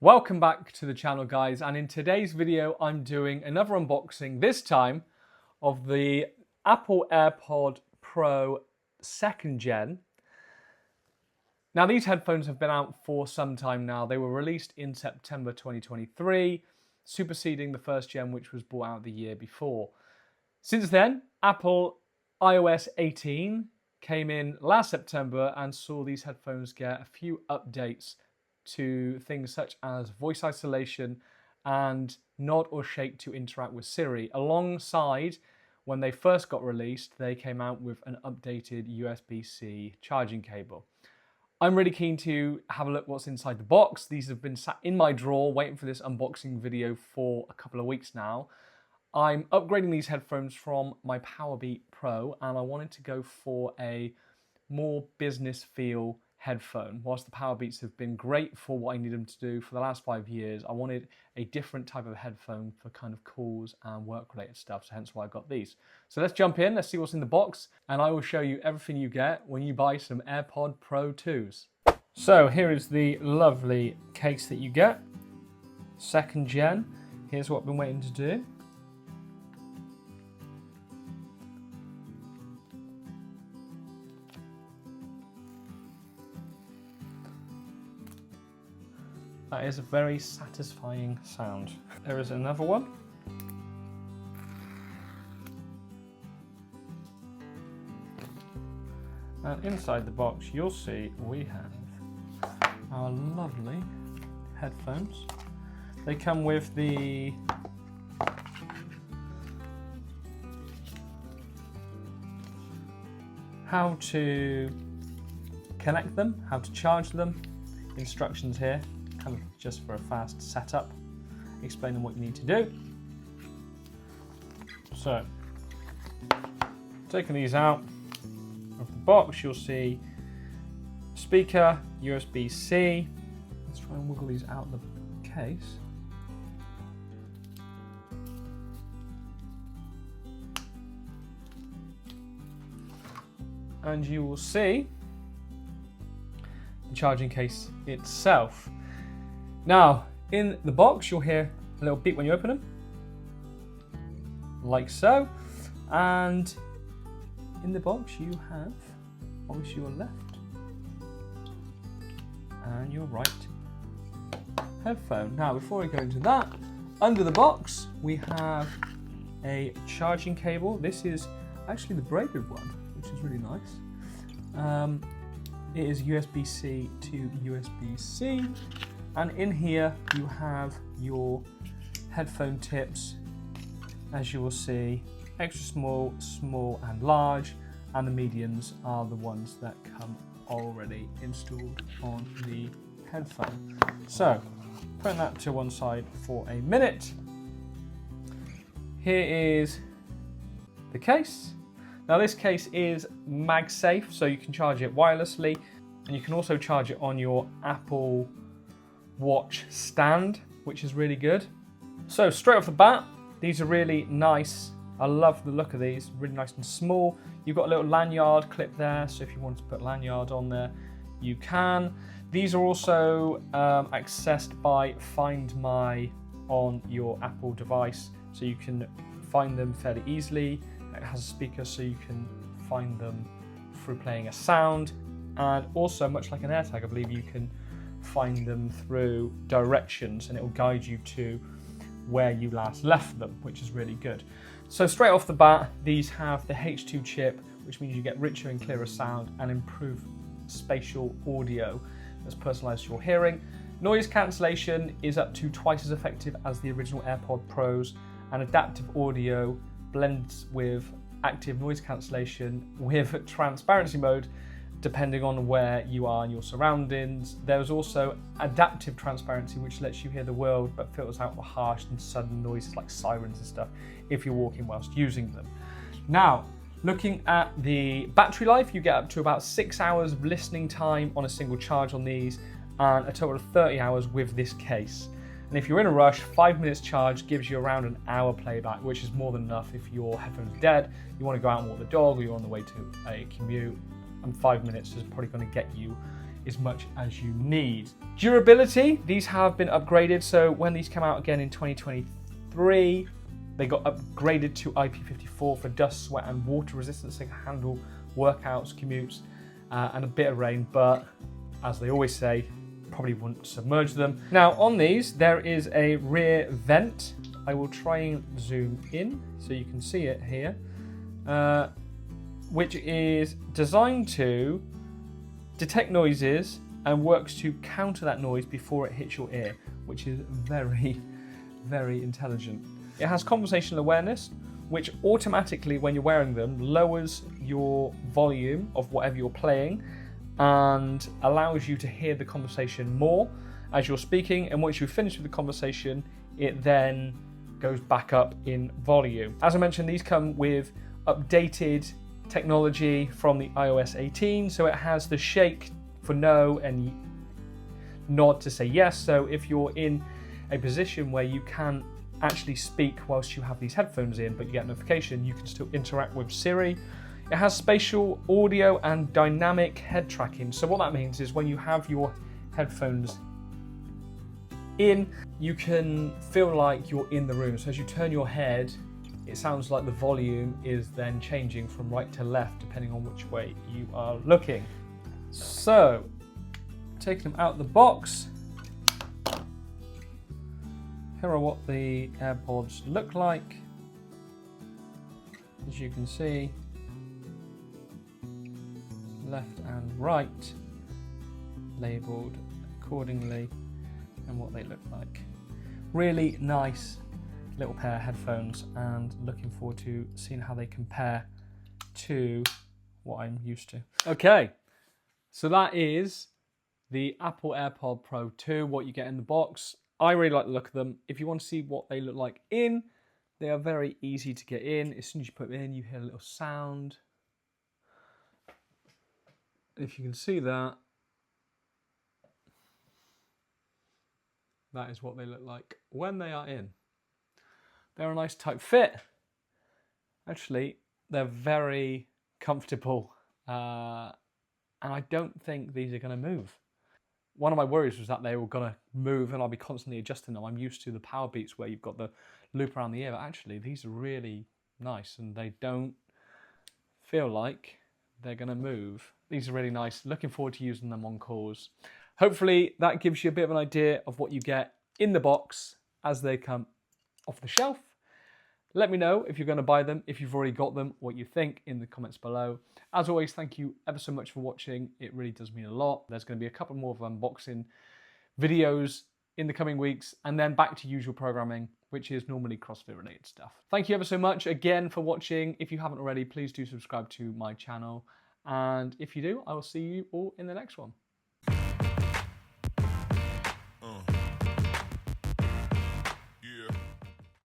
Welcome back to the channel, guys, and in today's video I'm doing another unboxing, this time of the Apple AirPod Pro 2nd Gen. Now these headphones have been out for some time now. They were released in September 2023, superseding the 1st Gen, which was brought out the year before. Since then, Apple iOS 18 came in last September and saw these headphones get a few updates to things such as voice isolation and nod or shake to interact with Siri. Alongside, when they first got released, they came out with an updated USB-C charging cable. I'm really keen to have a look what's inside the box. These have been sat in my drawer waiting for this unboxing video for a couple of weeks now. I'm upgrading these headphones from my Powerbeat Pro and I wanted to go for a more business feel headphone. Whilst the Powerbeats have been great for what I need them to do for the last 5 years, I wanted a different type of headphone for kind of calls and work related stuff, so hence why I got these. So let's jump in, let's see what's in the box, and I will show you everything you get when you buy some AirPod Pro 2s. So here is the lovely case that you get. 2nd Gen. Here's what I've been waiting to do. That is a very satisfying sound. There is another one. And inside the box you'll see we have our lovely headphones. They come with the how to connect them, how to charge them, instructions here. Kind of just for a fast setup, explaining what you need to do. So, taking these out of the box, you'll see speaker, USB-C. Let's try and wiggle these out of the case. And you will see the charging case itself. Now, in the box, you'll hear a little beep when you open them, like so. And in the box, you have obviously your left and your right headphone. Now, before we go into that, under the box, we have a charging cable. This is actually the braided one, which is really nice. It is USB-C to USB-C. And in here you have your headphone tips, as you will see, extra small, small and large, and the mediums are the ones that come already installed on the headphone. So, putting that to one side for a minute. Here is the case. Now this case is MagSafe, so you can charge it wirelessly, and you can also charge it on your Apple Watch stand, which is really good. So straight off the bat, these are really nice. I love the look of these, really nice and small. You've got a little lanyard clip there, so if you want to put lanyard on there, you can. These are also accessed by Find My on your Apple device, so you can find them fairly easily. It has a speaker, so you can find them through playing a sound, and also, much like an AirTag, I believe you can find them through directions and it will guide you to where you last left them, which is really good. So straight off the bat, these have the H2 chip, which means you get richer and clearer sound and improved spatial audio that's personalized to your hearing. Noise cancellation is up to twice as effective as the original AirPod Pros, and adaptive audio blends with active noise cancellation with transparency mode, depending on where you are in your surroundings. There's also adaptive transparency, which lets you hear the world but filters out the harsh and sudden noises like sirens and stuff if you're walking whilst using them. Now, looking at the battery life, you get up to about 6 hours of listening time on a single charge on these, and a total of 30 hours with this case. And if you're in a rush, 5 minutes charge gives you around an hour playback, which is more than enough if your headphones are dead, you want to go out and walk the dog, or you're on the way to a commute, and 5 minutes is probably going to get you as much as you need. Durability, these have been upgraded. So when these come out again in 2023, they got upgraded to IP54 for dust, sweat and water resistance. They can handle workouts, commutes, and a bit of rain, but as they always say, probably wouldn't submerge them. Now on these, there is a rear vent. I will try and zoom in so you can see it here, which is designed to detect noises and works to counter that noise before it hits your ear, which is very, very intelligent. It has conversational awareness, which automatically, when you're wearing them, lowers your volume of whatever you're playing and allows you to hear the conversation more as you're speaking. And once you finish with the conversation, it then goes back up in volume. As I mentioned, these come with updated technology from the iOS 18. So it has the shake for no and nod to say yes. So if you're in a position where you can't actually speak whilst you have these headphones in, but you get a notification, you can still interact with Siri. It has spatial audio and dynamic head tracking. So what that means is when you have your headphones in, you can feel like you're in the room. So as you turn your head, it sounds like the volume is then changing from right to left, depending on which way you are looking. So, taking them out of the box, here are what the AirPods look like. As you can see, left and right labelled accordingly, and what they look like. Really nice little pair of headphones, and looking forward to seeing how they compare to what I'm used to. Okay, so that is the Apple AirPod Pro 2, what you get in the box. I really like the look of them. If you want to see what they look like in, they are very easy to get in. As soon as you put them in, you hear a little sound. If you can see that, that is what they look like when they are in. They're a nice tight fit. Actually, they're very comfortable. And I don't think these are going to move. One of my worries was that they were going to move and I'll be constantly adjusting them. I'm used to the power beats where you've got the loop around the ear, but actually these are really nice and they don't feel like they're going to move. These are really nice. Looking forward to using them on calls. Hopefully that gives you a bit of an idea of what you get in the box as they come off the shelf. Let me know if you're going to buy them, if you've already got them, what you think in the comments below. As always, thank you ever so much for watching. It really does mean a lot. There's going to be a couple more of unboxing videos in the coming weeks, and then back to usual programming, which is normally CrossFit related stuff. Thank you ever so much again for watching. If you haven't already, please do subscribe to my channel. And if you do, I will see you all in the next one.